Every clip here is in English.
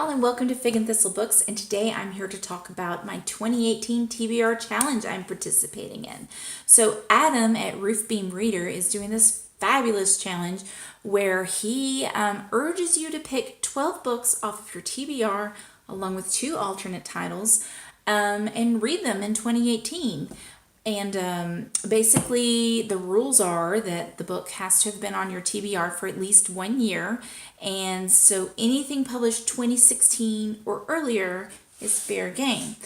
y'all, and welcome to Fig and Thistle Books. And today I'm here to talk about my 2018 TBR challenge I'm participating in. So Adam at Roofbeam Reader is doing this fabulous challenge where he urges you to pick 12 books off of your TBR along with 2 alternate titles and read them in 2018. And basically the rules are that the book has to have been on your TBR for at least 1 year. And so anything published 2016 or earlier is fair game.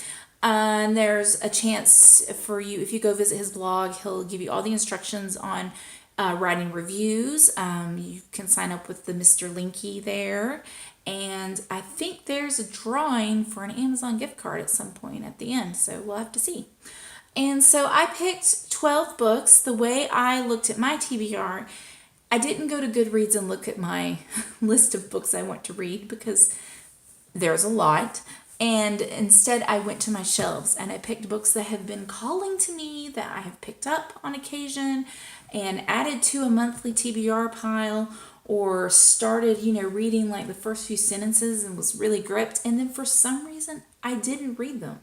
There's a chance for you, if you go visit his blog, he'll give you all the instructions on writing reviews. You can sign up with the Mr. Linky there. And I think there's a drawing for an Amazon gift card at some point at the end. So we'll have to see. And so I picked 12 books. The way I looked at my TBR, I didn't go to Goodreads and look at my list of books I want to read because there's a lot. And instead I went to my shelves and I picked books that have been calling to me, that I have picked up on occasion and added to a monthly TBR pile, or started, reading like the first few sentences and was really gripped. And then for some reason, I didn't read them.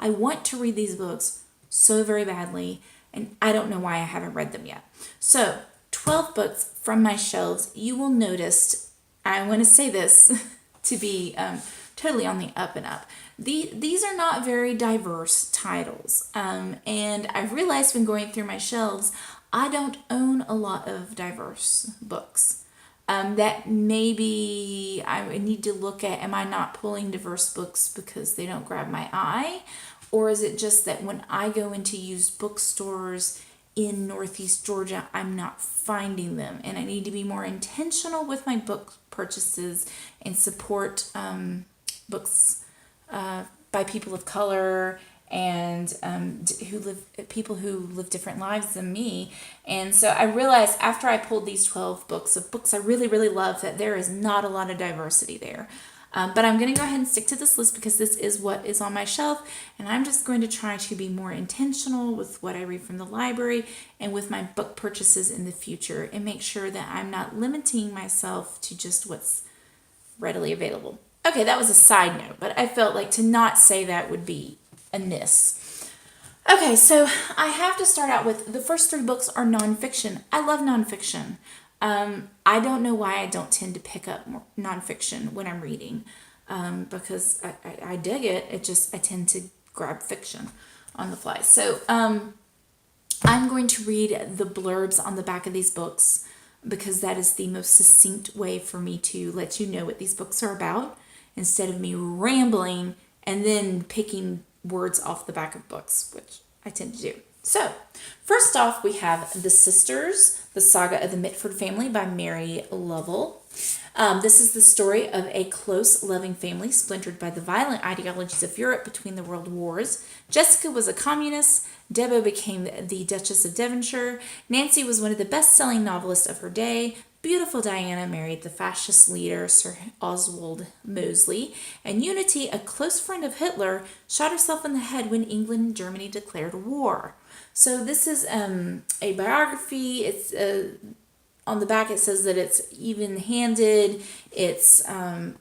I want to read these books so very badly, and I don't know why I haven't read them yet. So 12 books from my shelves. You will notice, I want to say this to be totally on the up and up. These are not very diverse titles, and I've realized when going through my shelves, I don't own a lot of diverse books. That maybe I need to look at, am I not pulling diverse books because they don't grab my eye? Or is it just that when I go into used bookstores in Northeast Georgia, I'm not finding them, and I need to be more intentional with my book purchases and support books by people of color and people who live different lives than me. And so I realized after I pulled these 12 books of books I really, really love, that there is not a lot of diversity there. But I'm going to go ahead and stick to this list because this is what is on my shelf, and I'm just going to try to be more intentional with what I read from the library and with my book purchases in the future, and make sure that I'm not limiting myself to just what's readily available. Okay, that was a side note, but I felt like to not say that would be amiss. Okay, so I have to start out with the first 3 books are nonfiction. I love nonfiction. I don't know why I don't tend to pick up more nonfiction when I'm reading, because I dig it. I tend to grab fiction on the fly. So I'm going to read the blurbs on the back of these books because that is the most succinct way for me to let you know what these books are about, instead of me rambling and then picking words off the back of books, which I tend to do. So, first off, we have The Sisters, the Saga of the Mitford family by Mary Lovell. This is the story of a close, loving family splintered by the violent ideologies of Europe between the world wars. Jessica was a communist. Debo became the Duchess of Devonshire. Nancy was one of the best-selling novelists of her day. Beautiful Diana married the fascist leader, Sir Oswald Mosley. And Unity, a close friend of Hitler, shot herself in the head when England and Germany declared war. So this is a biography. It's on the back it says that it's even-handed, it's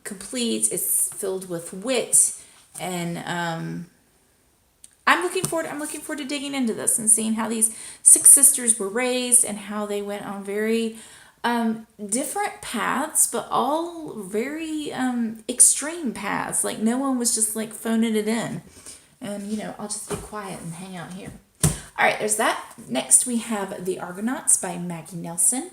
complete, it's filled with wit, and I'm looking forward to digging into this and seeing how these 6 sisters were raised and how they went on very different paths, but all very extreme paths. Like no one was just like phoning it in. And I'll just be quiet and hang out here. All right, there's that. Next, we have The Argonauts by Maggie Nelson.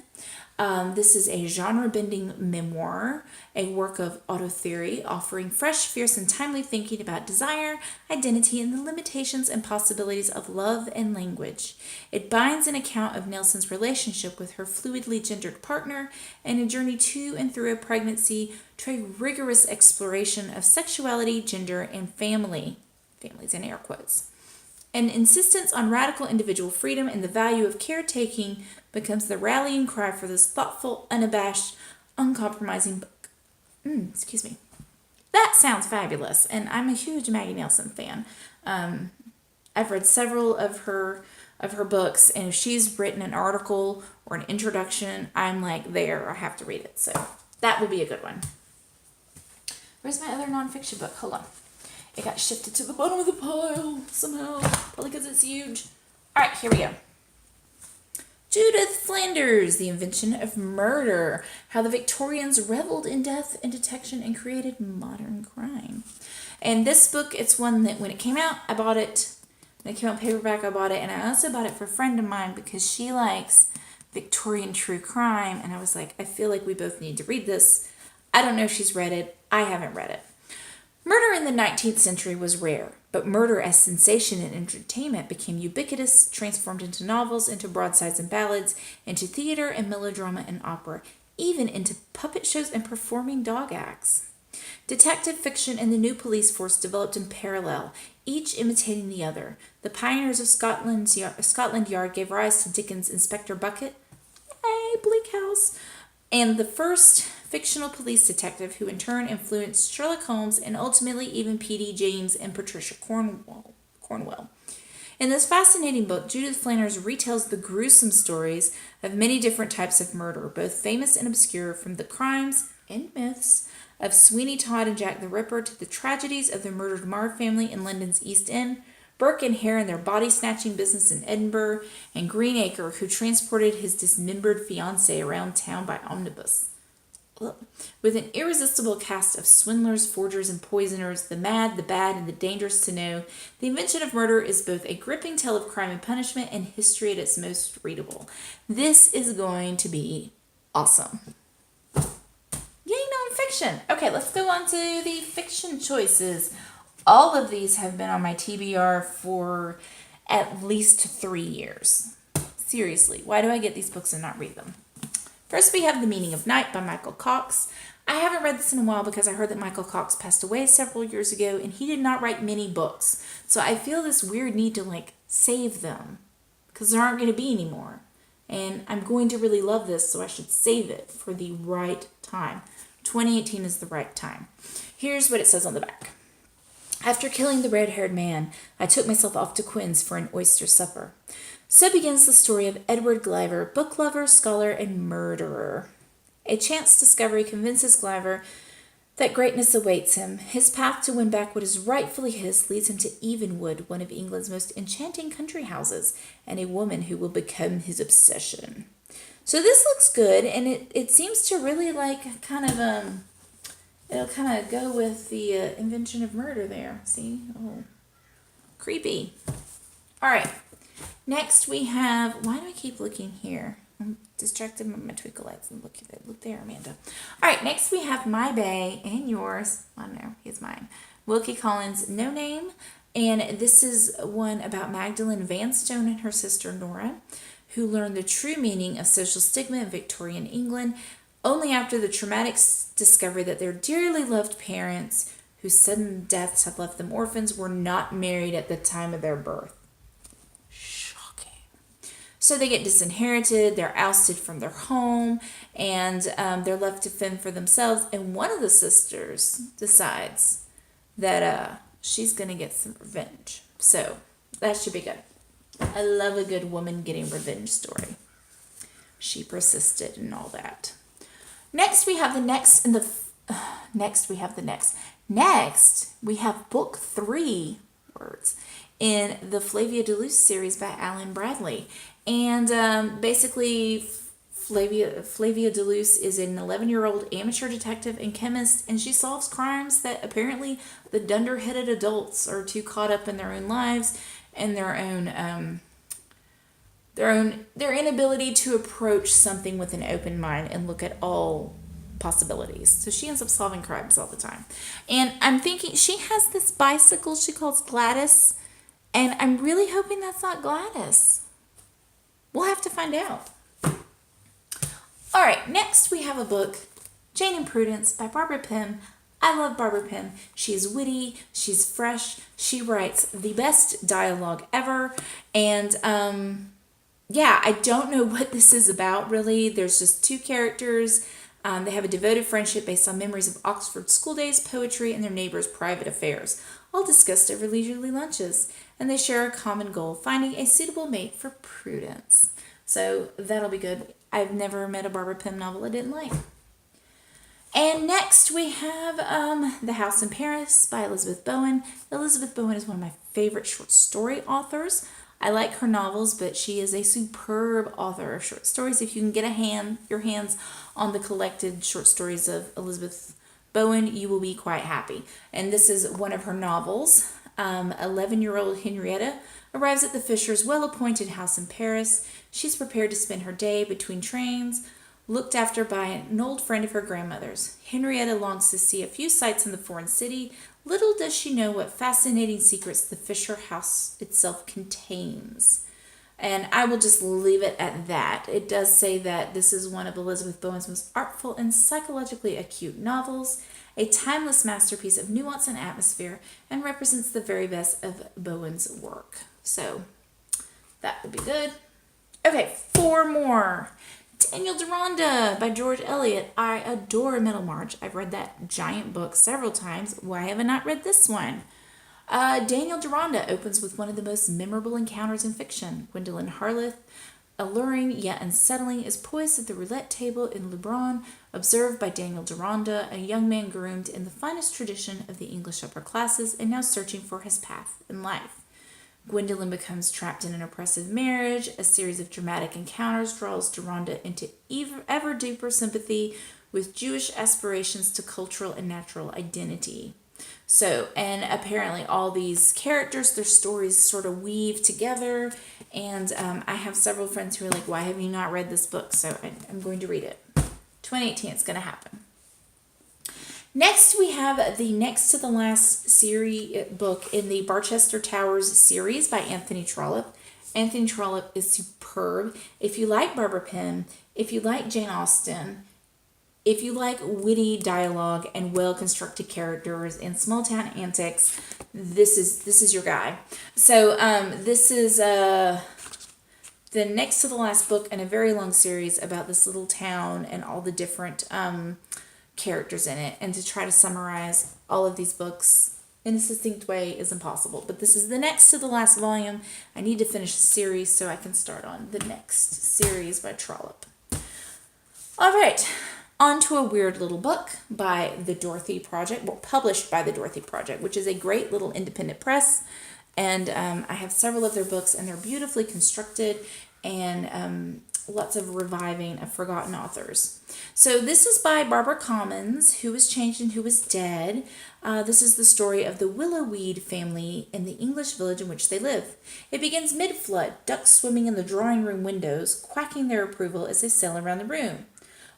This is a genre-bending memoir, a work of auto-theory, offering fresh, fierce, and timely thinking about desire, identity, and the limitations and possibilities of love and language. It binds an account of Nelson's relationship with her fluidly gendered partner and a journey to and through a pregnancy to a rigorous exploration of sexuality, gender, and family. Families in air quotes. An insistence on radical individual freedom and the value of caretaking becomes the rallying cry for this thoughtful, unabashed, uncompromising book. Excuse me. That sounds fabulous, and I'm a huge Maggie Nelson fan. I've read several of her books, and if she's written an article or an introduction, I'm like there. I have to read it. So that will be a good one. Where's my other nonfiction book? Hold on. It got shifted to the bottom of the pile somehow. Probably because it's huge. All right, here we go. Judith Flanders, The Invention of Murder. How the Victorians reveled in death and detection and created modern crime. And this book, it's one that when it came out, I bought it. When it came out paperback, I bought it. And I also bought it for a friend of mine because she likes Victorian true crime. And I was like, I feel like we both need to read this. I don't know if she's read it. I haven't read it. Murder in the 19th century was rare, but murder as sensation and entertainment became ubiquitous, transformed into novels, into broadsides and ballads, into theater and melodrama and opera, even into puppet shows and performing dog acts. Detective fiction and the new police force developed in parallel, each imitating the other. The pioneers of Scotland Yard gave rise to Dickens' Inspector Bucket, yay, Bleak House, and the first fictional police detective who in turn influenced Sherlock Holmes and ultimately even P.D. James and Patricia Cornwell. In this fascinating book, Judith Flanders retells the gruesome stories of many different types of murder, both famous and obscure, from the crimes and myths of Sweeney Todd and Jack the Ripper to the tragedies of the murdered Marr family in London's East End, Burke and Hare and their body-snatching business in Edinburgh, and Greenacre, who transported his dismembered fiancée around town by omnibus. With an irresistible cast of swindlers, forgers, and poisoners, the mad, the bad, and the dangerous to know, The Invention of Murder is both a gripping tale of crime and punishment and history at its most readable. This is going to be awesome. Yay, nonfiction! Okay, let's go on to the fiction choices. All of these have been on my TBR for at least 3 years. Seriously, why do I get these books and not read them? First, we have The Meaning of Night by Michael Cox. I haven't read this in a while because I heard that Michael Cox passed away several years ago and he did not write many books. So I feel this weird need to save them because there aren't going to be any more. And I'm going to really love this, so I should save it for the right time. 2018 is the right time. Here's what it says on the back. After killing the red-haired man, I took myself off to Quinn's for an oyster supper. So begins the story of Edward Gliver, book lover, scholar, and murderer. A chance discovery convinces Gliver that greatness awaits him. His path to win back what is rightfully his leads him to Evenwood, one of England's most enchanting country houses, and a woman who will become his obsession. So this looks good, and it seems to really it'll kind of go with the Invention of Murder there. See? Oh, creepy. All right. Next we have, why do I keep looking here? I'm distracted by my twinkle lights. And look there, Amanda. All right, next we have My Bay and yours. I don't know, he's mine. Wilkie Collins' No Name. And this is one about Magdalene Vanstone and her sister Nora, who learned the true meaning of social stigma in Victorian England only after the traumatic discovery that their dearly loved parents, whose sudden deaths have left them orphans, were not married at the time of their birth. Shocking. So they get disinherited, they're ousted from their home, and they're left to fend for themselves. And one of the sisters decides that she's going to get some revenge. So that should be good. I love a good woman getting revenge story. She persisted and all that. Next we have Next we have book 3 in the Flavia de Luce series by Alan Bradley. And basically Flavia de Luce is an 11-year-old amateur detective and chemist, and she solves crimes that apparently the dunder-headed adults are too caught up in their own lives and their inability to approach something with an open mind and look at all possibilities. So she ends up solving crimes all the time. And I'm thinking she has this bicycle she calls Gladys, and I'm really hoping that's not Gladys. We'll have to find out. All right, next we have a book, Jane and Prudence by Barbara Pym. I love Barbara Pym. She's witty, she's fresh, she writes the best dialogue ever, and I don't know what this is about really. There's just 2 characters. They have a devoted friendship based on memories of Oxford school days, poetry, and their neighbors' private affairs, all discussed over leisurely lunches. And they share a common goal, finding a suitable mate for Prudence. So that'll be good. I've never met a Barbara Pym novel I didn't like. And next we have The House in Paris by Elizabeth Bowen. Elizabeth Bowen is one of my favorite short story authors. I like her novels, but she is a superb author of short stories. If you can get your hands on the collected short stories of Elizabeth Bowen, you will be quite happy. And this is one of her novels. 11-year-old Henrietta arrives at the Fishers' well-appointed house in Paris. She's prepared to spend her day between trains, looked after by an old friend of her grandmother's. Henrietta longs to see a few sights in the foreign city. Little does she know what fascinating secrets the Fisher house itself contains. And I will just leave it at that. It does say that this is one of Elizabeth Bowen's most artful and psychologically acute novels, a timeless masterpiece of nuance and atmosphere, and represents the very best of Bowen's work. So that will be good. Okay, 4 more. Daniel Deronda by George Eliot. I adore Middlemarch. I've read that giant book several times. Why have I not read this one? Daniel Deronda opens with one of the most memorable encounters in fiction. Gwendolen Harleth, alluring yet unsettling, is poised at the roulette table in Leubronn, observed by Daniel Deronda, a young man groomed in the finest tradition of the English upper classes and now searching for his path in life. Gwendolen becomes trapped in an oppressive marriage. A series of dramatic encounters draws Deronda into ever deeper sympathy with Jewish aspirations to cultural and natural identity. So, and apparently all these characters, their stories sort of weave together. And I have several friends who are like, why have you not read this book? So I'm going to read it. 2018, it's going to happen. Next, we have the next to the last series book in the Barchester Towers series by Anthony Trollope. Anthony Trollope is superb. If you like Barbara Penn, if you like Jane Austen, if you like witty dialogue and well-constructed characters and small-town antics, this is your guy. So this is the next to the last book in a very long series about this little town and all the different characters in it, and to try to summarize all of these books in a succinct way is impossible. But this is the next to the last volume. I need to finish the series so I can start on the next series by Trollope. All right, on to a weird little book by the Dorothy Project, well, published by the Dorothy Project, which is a great little independent press. And I have several of their books, and they're beautifully constructed and lots of reviving of forgotten authors. So this is by Barbara Comyns, Who Was Changed and Who Was Dead. This is the story of the Willowweed family in the English village in which they live. It begins mid-flood, ducks swimming in the drawing room windows, quacking their approval as they sail around the room.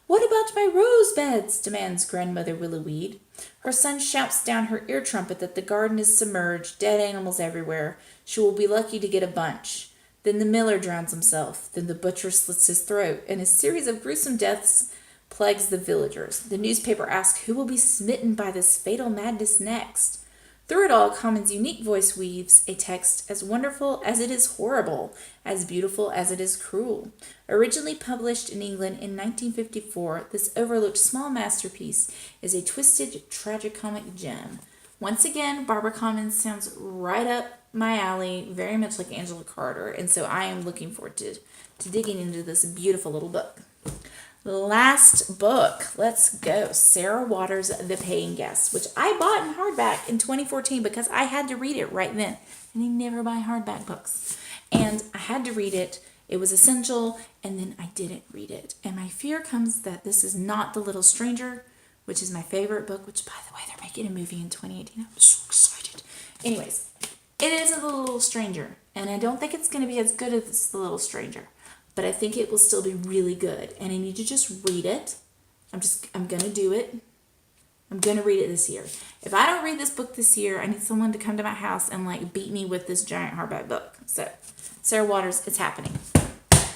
"What about my rose beds?" demands Grandmother Willowweed. Her son shouts down her ear trumpet that the garden is submerged, dead animals everywhere. She will be lucky to get a bunch. Then the miller drowns himself. Then the butcher slits his throat, and a series of gruesome deaths plagues the villagers. The newspaper asks who will be smitten by this fatal madness next. Through it all, Comyns' unique voice weaves a text as wonderful as it is horrible, as beautiful as it is cruel. Originally published in England in 1954, this overlooked small masterpiece is a twisted, tragicomic gem. Once again, Barbara Comyns sounds right up my alley, very much like Angela Carter, and so I am looking forward to digging into this beautiful little book. Last book, let's go. Sarah Waters' The Paying Guest, which I bought in hardback in 2014 because I had to read it right then. And I never buy hardback books. And I had to read it. It was essential, and then I didn't read it. And my fear comes that this is not The Little Stranger, which is my favorite book, which, by the way, they're making a movie in 2018. I'm so excited. Anyways, it is The Little Stranger, and I don't think it's going to be as good as The Little Stranger. But I think it will still be really good. And I need to just read it. I'm going to do it. I'm going to read it this year. If I don't read this book this year, I need someone to come to my house and beat me with this giant hardback book. So, Sarah Waters, it's happening.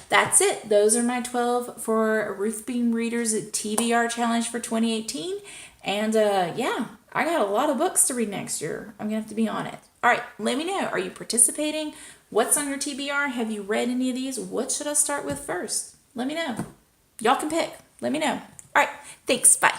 That's it. Those are my 12 for Ruth Beam Readers TBR Challenge for 2018. And yeah, I got a lot of books to read next year. I'm going to have to be on it. All right, let me know. Are you participating? What's on your TBR? Have you read any of these? What should I start with first? Let me know. Y'all can pick. Let me know. All right, thanks. Bye.